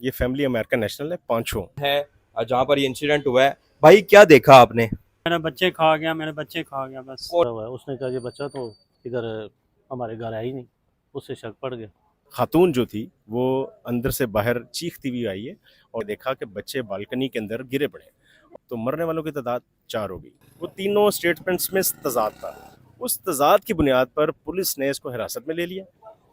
ये family American national है, पांचों है जहाँ पर ये इंसिडेंट हुआ है। भाई क्या देखा आपने? मेरे बच्चे खा गया बस। हुआ है उसने कहा ये बच्चा तो इधर हमारे घर है ही नहीं, उससे शक पड़ गया। खातून जो थी वो अंदर से बाहर चीखती हुई आई है और देखा कि बच्चे बालकनी के अंदर गिरे पड़े। तो मरने वालों की तादाद 4 हो गई। वो तीनों स्टेटमेंट्स में तजाद था। उस तजाद की बुनियाद पर पुलिस ने इसको हिरासत में ले लिया।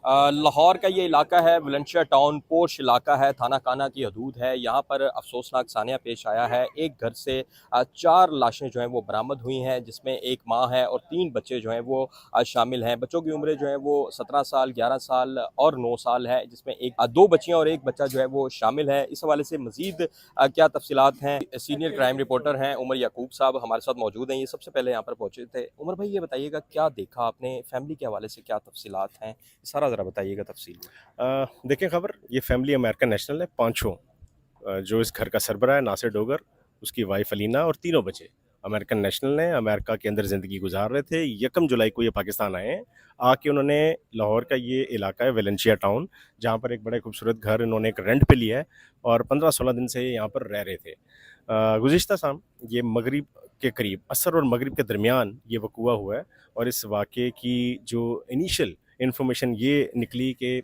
लाहौर का ये इलाका है, वलेंशिया टाउन पोश इलाका है, थाना काना की हदूद है। यहाँ पर अफसोसनाक सानिया पेश आया है। एक घर से 4 लाशें जो हैं वो बरामद हुई हैं, जिसमें एक माँ है और 3 बच्चे जो हैं वो शामिल हैं। बच्चों की उम्रें जो हैं वो 17 साल, 11 साल और 9 साल है, जिसमें 2 बच्चियाँ और 1 बच्चा जो है वो शामिल है। इस हवाले से मज़ीद क्या तफसीलात हैं, सीनियर क्राइम रिपोर्टर हैं उमर याकूब साहब हमारे साथ मौजूद हैं। ये सबसे पहले यहाँ पर पहुँचे थे। उमर भाई, ये बताइएगा क्या देखा आपने, फैमिली के हवाले से क्या तफसीलात हैं, सारा ज़रा बताइएगा तफसील में। देखें खबर, ये फैमिली अमेरिकन नेशनल है, पांचों। जो इस घर का सरबरा है नासिर डोगर, उसकी वाइफ अलीना और तीनों बच्चे अमेरिकन नेशनल हैं। अमेरिका के अंदर ज़िंदगी गुजार रहे थे। 1 जुलाई को ये पाकिस्तान आए हैं। आके उन्होंने लाहौर का ये इलाका है वेलेंशिया टाउन, जहाँ पर एक बड़ा खूबसूरत घर इन्होंने एक रेंट पे लिया है और 15-16 दिन से यहाँ पर रह रहे थे। गुज़िश्ता शाम ये मगरिब के करीब, असर और मगरिब के दरमियान ये वक़ूआ हुआ है। और इस वाक़े की जो इनिशियल इन्फॉर्मेशन ये निकली कि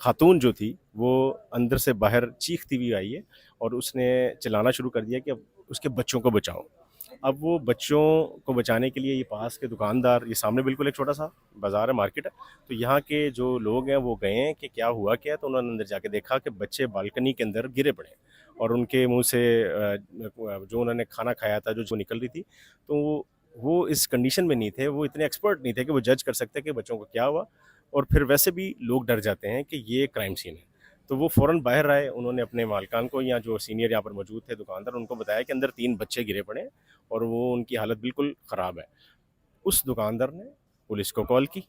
खातून जो थी वो अंदर से बाहर चीखती हुई आई है और उसने चिल्लाना शुरू कर दिया कि अब उसके बच्चों को बचाओ। अब वो बच्चों को बचाने के लिए ये पास के दुकानदार, ये सामने बिल्कुल एक छोटा सा बाज़ार है, मार्केट है, तो यहाँ के जो लोग हैं वो गए हैं कि क्या हुआ क्या है। तो उन्होंने अंदर जाके देखा कि बच्चे बालकनी के अंदर गिरे पड़े और उनके मुंह से जो उन्होंने खाना खाया था जो निकल रही थी। तो वो इस कंडीशन में नहीं थे, वो इतने एक्सपर्ट नहीं थे कि वो जज कर सकते कि बच्चों को क्या हुआ। और फिर वैसे भी लोग डर जाते हैं कि ये क्राइम सीन है। तो वो फ़ौरन बाहर आए, उन्होंने अपने मालकान को या जो सीनियर यहाँ पर मौजूद थे दुकानदार, उनको बताया कि अंदर 3 बच्चे गिरे पड़े हैं और वो उनकी हालत बिल्कुल ख़राब है। उस दुकानदार ने पुलिस को कॉल की।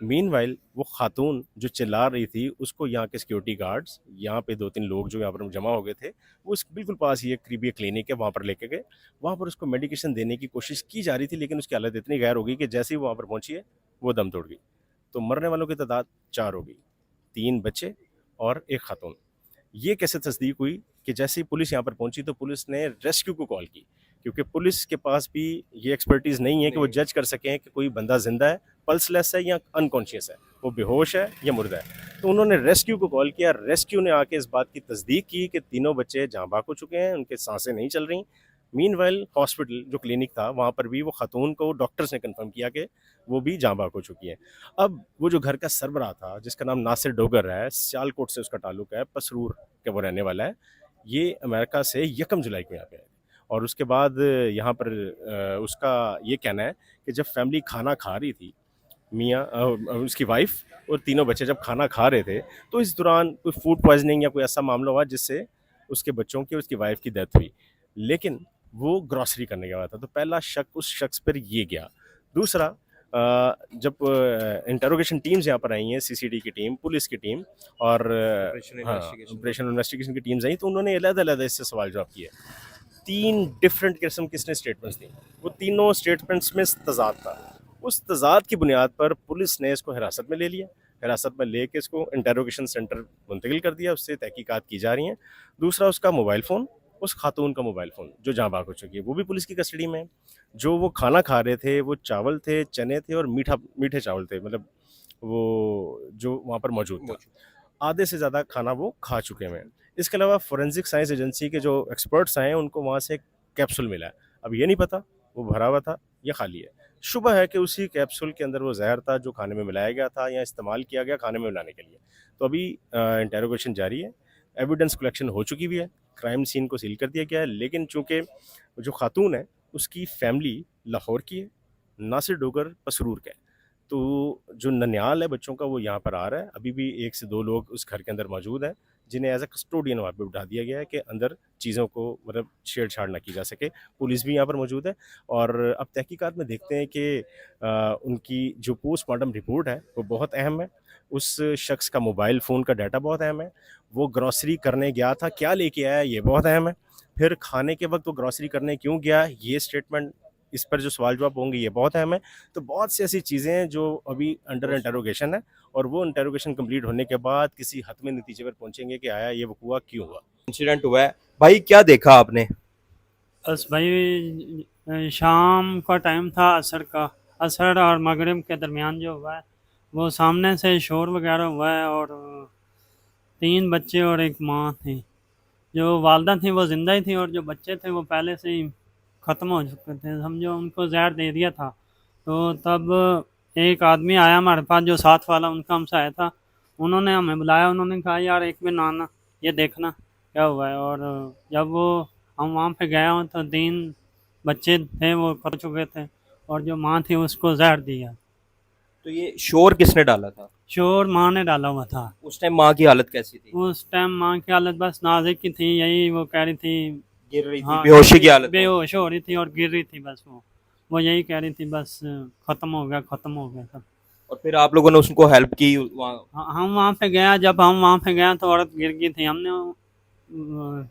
मीनवाइल वो खातून जो चिल्ला रही थी उसको यहाँ के सिक्योरिटी गार्ड्स, यहाँ पे 2-3 लोग जो यहाँ पर जमा हो गए थे, वो इस बिल्कुल पास ही एक करीबी क्लिनिक है, वहाँ पर लेके गए। वहाँ पर उसको मेडिकेशन देने की कोशिश की जा रही थी, लेकिन उसकी हालत इतनी गैर हो गई कि जैसे ही वो वहाँ पर पहुँची है वो दम तोड़ गई। तो मरने वालों की तादाद 4 हो गई, 3 बच्चे और 1 खातून। ये कैसे तस्दीक हुई कि जैसे ही पुलिस यहाँ पर पहुंची तो पुलिस ने रेस्क्यू को कॉल की, क्योंकि पुलिस के पास भी ये एक्सपर्टीज़ नहीं है कि वो जज कर सकें कि कोई बंदा जिंदा है, पल्सलेस है या अनकॉन्शियस है, वो बेहोश है या मुर्दा है। तो उन्होंने रेस्क्यू को कॉल किया। रेस्क्यू ने आके इस बात की तस्दीक की कि तीनों बच्चे जहाँ बाक हो चुके हैं, उनके सांसें नहीं चल रही। मीनवाइल हॉस्पिटल जो क्लिनिक था वहाँ पर भी वो खातून को डॉक्टर्स ने कंफर्म किया कि वो भी जाँ बाक हो चुकी है। अब वो जो घर का सरबराह था जिसका नाम नासिर डोगर है, सियालकोट से उसका ताल्लुक है, पसरूर के वो रहने वाला है, ये अमेरिका से 1 जुलाई को यहाँ पे आए और उसके बाद यहाँ पर उसका ये कहना है कि जब फैमिली खाना खा रही थी, मियाँ उसकी वाइफ और तीनों बच्चे जब खाना खा रहे थे, तो इस दौरान कोई फूड पॉइजनिंग या कोई ऐसा मामला हुआ जिससे उसके बच्चों की और उसकी वाइफ की डेथ हुई। लेकिन वो ग्रॉसरी करने गया हुआ था, तो पहला शक उस शख्स पर ये गया। दूसरा, जब इंटरोगेशन टीम्स यहाँ पर आई हैं, सीसीडी की टीम, पुलिस की टीम और हाँ, ऑपरेशन इन्वेस्टिगेशन की टीम्स आई, तो उन्होंने अलग-अलग इससे सवाल जवाब किए। 3 डिफरेंट किस्म की इसने स्टेटमेंट्स दी। वो तीनों स्टेटमेंट्स में तज़ाद था। उस तज़ाद की बुनियाद पर पुलिस ने इसको हिरासत में ले लिया। हिरासत में लेके इसको इंटरोगेशन सेंटर मुंतकिल कर दिया, उससे तहकीकात की जा रही हैं। दूसरा, उसका मोबाइल फ़ोन, उस खातून का मोबाइल फ़ोन जो जहाँ भाग हो चुकी है, वो भी पुलिस की कस्टडी में है। जो वो खाना खा रहे थे वो चावल थे, चने थे और मीठे चावल थे, मतलब वो जो वहाँ पर मौजूद था। आधे से ज़्यादा खाना वो खा चुके हैं। इसके अलावा फोरेंसिक साइंस एजेंसी के जो एक्सपर्ट्स आए हैं उनको वहाँ से एक कैप्सूल मिला है। अब ये नहीं पता वो भरा हुआ था या खाली है। शुबह है कि उसी कैप्सूल के अंदर वो ज़हर था जो खाने में मिलाया गया था या इस्तेमाल किया गया खाने में मिलाने के लिए। तो अभी इंटेरोगेशन जारी है, एविडेंस कलेक्शन हो चुकी भी है, क्राइम सीन को सील कर दिया गया है। लेकिन चूँकि जो खातून है उसकी फैमिली लाहौर की है, नासिर डोगर पसरूर का है, तो जो ननिहाल है बच्चों का वो यहाँ पर आ रहा है। अभी भी 1 से 2 लोग उस घर के अंदर मौजूद हैं, जिन्हें एज़ अ कस्टोडियन वहाँ पे बिठा दिया गया है कि अंदर चीज़ों को मतलब छेड़-छाड़ ना की जा सके। पुलिस भी यहाँ पर मौजूद है और अब तहकीकात में देखते हैं कि उनकी जो पोस्टमार्टम रिपोर्ट है वो बहुत अहम है। उस शख्स का मोबाइल फ़ोन का डाटा बहुत अहम है। वो ग्रॉसरी करने गया था, क्या लेके आया ये बहुत अहम है। फिर खाने के वक़्त वो ग्रॉसरी करने क्यों गया, ये स्टेटमेंट, इस पर जो सवाल जवाब होंगे ये बहुत अहम है। तो बहुत सी ऐसी चीज़ें हैं जो अभी अंडर इंटरोगेशन है और वो इंटेरोगेशन कंप्लीट होने के बाद किसी हतमी नतीजे पर पहुंचेंगे कि आया ये वकूआ क्यों हुआ। इंसिडेंट हुआ है भाई, क्या देखा आपने? बस भाई शाम का टाइम था, असर और मगरिब के दरमियान जो हुआ है वो सामने से शोर वगैरह हुआ है, और 3 बच्चे और एक माँ थी। जो वालदा थी वो ज़िंदा ही थी, और जो बच्चे थे वो पहले से ही ख़त्म हो चुके थे, समझो उनको जहर दे दिया था। तो तब एक आदमी आया हमारे पास जो साथ वाला उनका हमसाया था, उन्होंने हमें बुलाया, उन्होंने कहा यार एक मिनट आना, ये देखना क्या हुआ है। और जब वो हम वहाँ पे गए हों तो 3 बच्चे थे वो कर चुके थे, और जो माँ थी उसको जहर दिया। तो ये शोर किसने डाला था? शोर माँ ने डाला हुआ था। उस टाइम माँ की हालत कैसी थी? उस टाइम माँ की हालत बस नाजुक की थी, यही वो कह रही थी, गिर रही थी, हाँ बेहोशी की हालत में? बेहोश हो रही थी और गिर रही थी, बस वो यही कह रही थी बस ख़त्म हो गया, ख़त्म हो गया सब। और फिर आप लोगों ने उसको हेल्प की वहाँ? हम वहाँ पे गया, जब हम वहाँ पे गए तो औरत गिर गई थी। हमने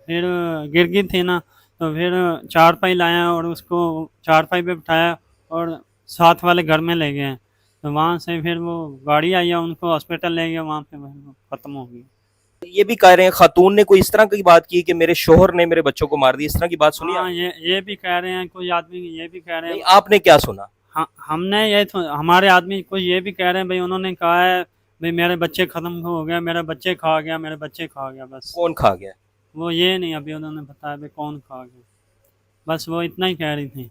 फिर गिर गई थी ना, तो फिर चारपाई लाया और उसको चारपाई पे बिठाया और साथ वाले घर में ले गए। तो वहाँ से फिर वो गाड़ी आई है, उनको हॉस्पिटल ले गए, वहाँ पे ख़त्म हो गई। ये भी कह रहे हैं खातून ने कोई इस तरह की बात की कि मेरे शोहर ने मेरे बच्चों को मार दिया, इस तरह की बात सुनी हाँ, आपने? ये भी कह रहे हैं, कोई आदमी ये भी कह रहे नहीं, हैं। आपने क्या सुना? हाँ, हमने ये तो हमारे आदमी कोई ये भी कह रहे हैं भाई, उन्होंने कहा है भाई मेरे बच्चे ख़त्म हो गए, मेरे बच्चे खा गया, मेरे बच्चे खा गया, बस। कौन खा गया? वो ये नहीं अभी उन्होंने बताया भाई कौन खा गया, बस वो इतना ही कह रही थी,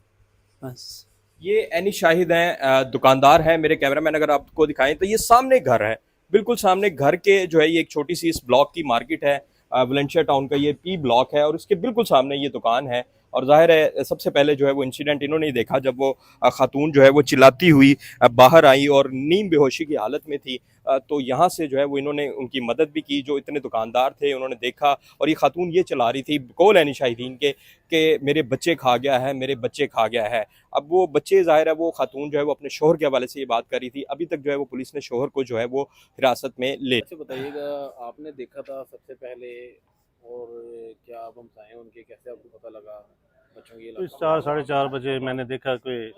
बस। ये एनी शाहिद हैं, दुकानदार है। मेरे कैमरामैन अगर आपको दिखाएं तो ये सामने घर है, बिल्कुल सामने घर के जो है ये एक छोटी सी इस ब्लॉक की मार्केट है। वलेंशिया टाउन का ये पी ब्लॉक है और उसके बिल्कुल सामने ये दुकान है। और जाहिर है सबसे पहले जो है वो इंसिडेंट इन्होंने ही देखा जब वो खातून जो है वो चिल्लाती हुई बाहर आई और नीम बेहोशी की हालत में थी। तो यहाँ से जो है वो इन्होंने उनकी मदद भी की, जो इतने दुकानदार थे उन्होंने देखा। और ये खातून ये चला रही थी कौल एनी शाहिदीन के कि मेरे बच्चे खा गया है, मेरे बच्चे खा गया है। अब वो बच्चे जाहिर है वो खातून जो है वो अपने शोहर के हवाले से ये बात कर रही थी। अभी तक जो है वो पुलिस ने शोहर को जो है वो हिरासत में ले। अच्छा बताइएगा, आपने देखा था सबसे पहले, और क्या आप हम चाहें उनके, कैसे आपको पता लगा बच्चों की? कुछ 4-4:30 बजे मैंने देखा कि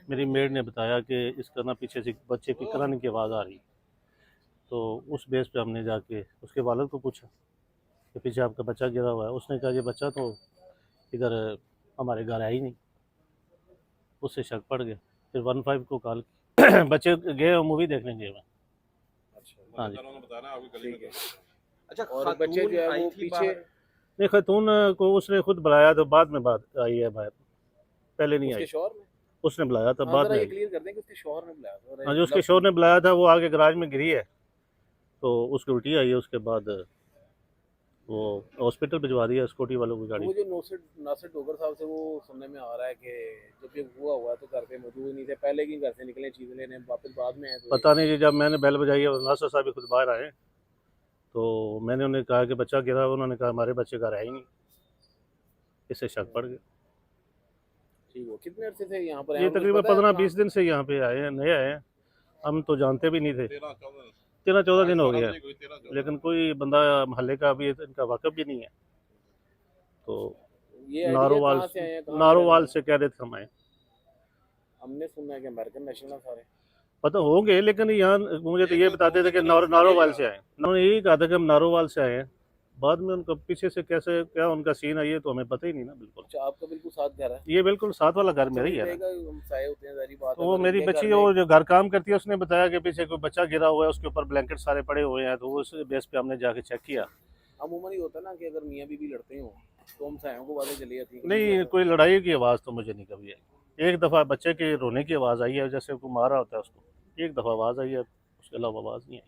मेरी मेड ने बताया कि इसका ना पीछे से बच्चे की कराने की आवाज़ आ रही। तो उस बेस पे हमने जाके उसके वालिद को पूछा कि पीछे आपका बच्चा गिरा हुआ है। उसने कहा ये बच्चा तो इधर हमारे घर आया ही नहीं। उससे शक पड़ गया, फिर 15 को कॉल की। बच्चे गए मूवी देखने गए हुए। अच्छा, हाँ जी। ठीक है। अच्छा, और बच्चे जो है वो पीछे, नहीं, खतून को उसने खुद बुलाया, तो बाद में बात आई है बाहर, पहले नहीं उसके आई। शौहर ने? उसने बुलाया था, हाँ, बाद जरा में ये आई। क्लियर कर दें कि उसके शौहर ने बुलाया था। हाँ जी, उसके शोर ने बुलाया था, वो आगे गराज में गिरी है तो उसकी उल्टी आई है। उसके बाद वो हॉस्पिटल भिजवा दिया स्कूटी वालों की गाड़ी। वो जो नासिर डोगर साहब से वो सुनने में आ रहा है कि जब ये हुआ तो घर पे मौजूद नहीं थे, पहले की घर से निकले चीज़ें लेने, वापस बाद में आए। तो पता नहीं जी, जब मैंने बेल बजाई है नासर साहब भी खुद बाहर आए, तो मैंने उन्हें कहा कि बच्चा गिरा, उन्होंने कहा हमारे बच्चे घर है ही नहीं। इससे शक पड़ गया। ठीक हो, कितने अरसे से यहाँ पर? ये तकरीबन 15-20 दिन से यहाँ पे आए हैं, नए आए हैं, हम तो जानते भी नहीं थे। 13-14 दिन हो गया, लेकिन कोई बंदा मोहल्ले का अभी इनका वाकफ भी नहीं है। तो ये नारोवाल कहाँ से आए हैं, कहाँ नारोवाल से? से कह रहे थे हम आए। हमने सुना है कि अमेरिकन नेशनल है सारे। पता होंगे, लेकिन यहाँ मुझे तो ये बताते थे कि नारोवाल से आए। उन्होंने यही कहा था कि हम नारोवाल से आए हैं। बाद में उनका पीछे से कैसे क्या उनका सीन है ये तो हमें पता ही नहीं ना बिल्कुल। अच्छा, आपका बिल्कुल साथ घर है? ये बिल्कुल साथ वाला घर मेरा ही है ना। हम साए होते हैं, जारी बात है। तो वो मेरी अगर बच्ची घर वो में- जो घर काम करती है उसने बताया कि पीछे कोई बच्चा गिरा हुआ है, उसके ऊपर ब्लैंकेट सारे पड़े हुए हैं। तो उस बेस पे हमने जाके चेक किया। अमूमन ही होता है ना कि अगर मियाँ बीवी लड़ते हो तो हम सायों को बातें चली जाती हैं। नहीं, कोई लड़ाई की आवाज़ तो मुझे नहीं कभी आई। एक दफ़ा बच्चे के रोने की आवाज़ आई है, जैसे कोई मारा होता है उसको, एक दफ़ा आवाज़ आई है, उसके अलावा आवाज़ नहीं आई।